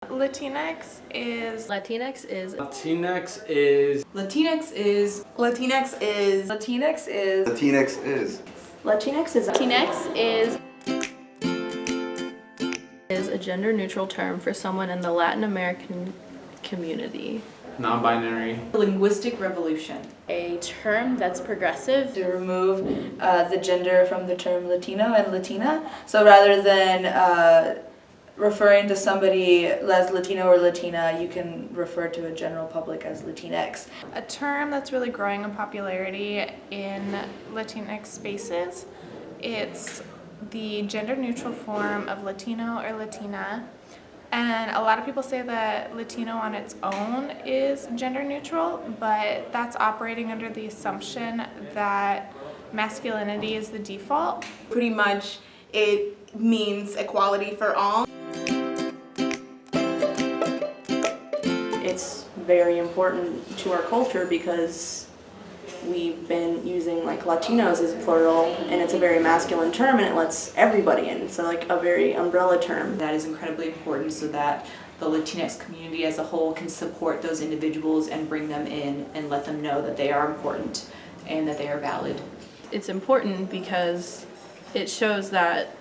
Latinx is Latinx is Latinx is Latinx is Latinx is Latinx is Latinx is Latinx is Latinx is a gender-neutral term for someone in the Latin American community. non-binary. linguistic revolution. A term that's progressive. To remove the gender from the term Latino and Latina. So rather than referring to somebody as Latino or Latina, you can refer to a general public as Latinx. a term that's really growing in popularity in Latinx spaces. It's the gender-neutral form of Latino or Latina. And a lot of people say that Latino on its own is gender neutral, but that's operating under the assumption that masculinity is the default. Pretty much it means equality for all. It's very important to our culture because we've been using like Latinos as plural, and it's a very masculine term and it lets everybody in. It's like a very umbrella term. That is incredibly important so that the Latinx community as a whole can support those individuals and bring them in and let them know that they are important and that they are valid. It's important because it shows that,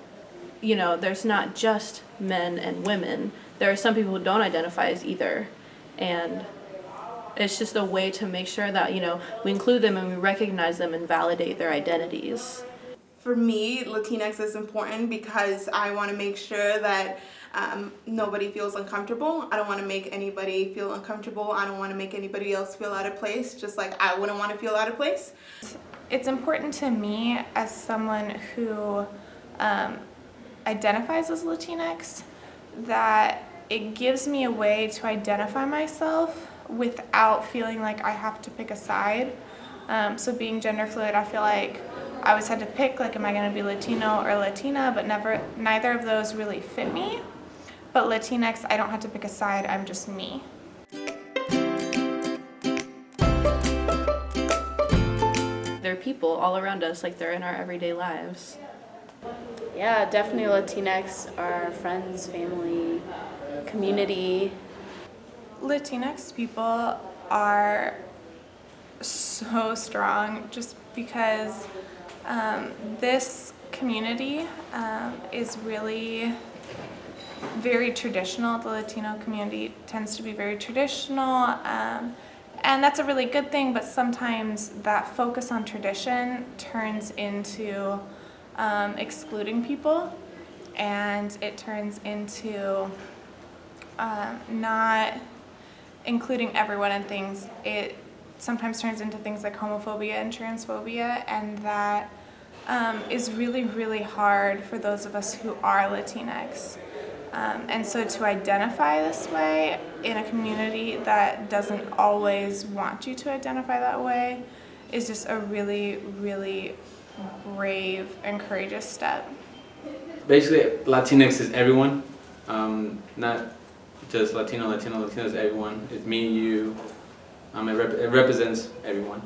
you know, there's not just men and women. There are some people who don't identify as either. And it's just a way to make sure that, you know, we include them and we recognize them and validate their identities. For me, Latinx is important because I want to make sure that nobody feels uncomfortable. I don't want to make anybody feel uncomfortable. I don't want to make anybody else feel out of place, just like I wouldn't want to feel out of place. It's important to me as someone who identifies as Latinx that it gives me a way to identify myself without feeling like I have to pick a side. So being gender fluid, I feel like I always had to pick, like, am I going to be Latino or Latina, but neither of those really fit me. But Latinx, I don't have to pick a side, I'm just me. They're people all around us, like they're in our everyday lives. Yeah, definitely Latinx are friends, family, community. Latinx people are so strong just because this community is really very traditional. The Latino community tends to be very traditional, and that's a really good thing, but sometimes that focus on tradition turns into excluding people, and it turns into not including everyone in things. It sometimes turns into things like homophobia and transphobia, and that is really, really hard for those of us who are Latinx. And so to identify this way in a community that doesn't always want you to identify that way is just a really, really brave and courageous step. Basically, Latinx is everyone, not just Latino is everyone. It's me, you. It represents everyone.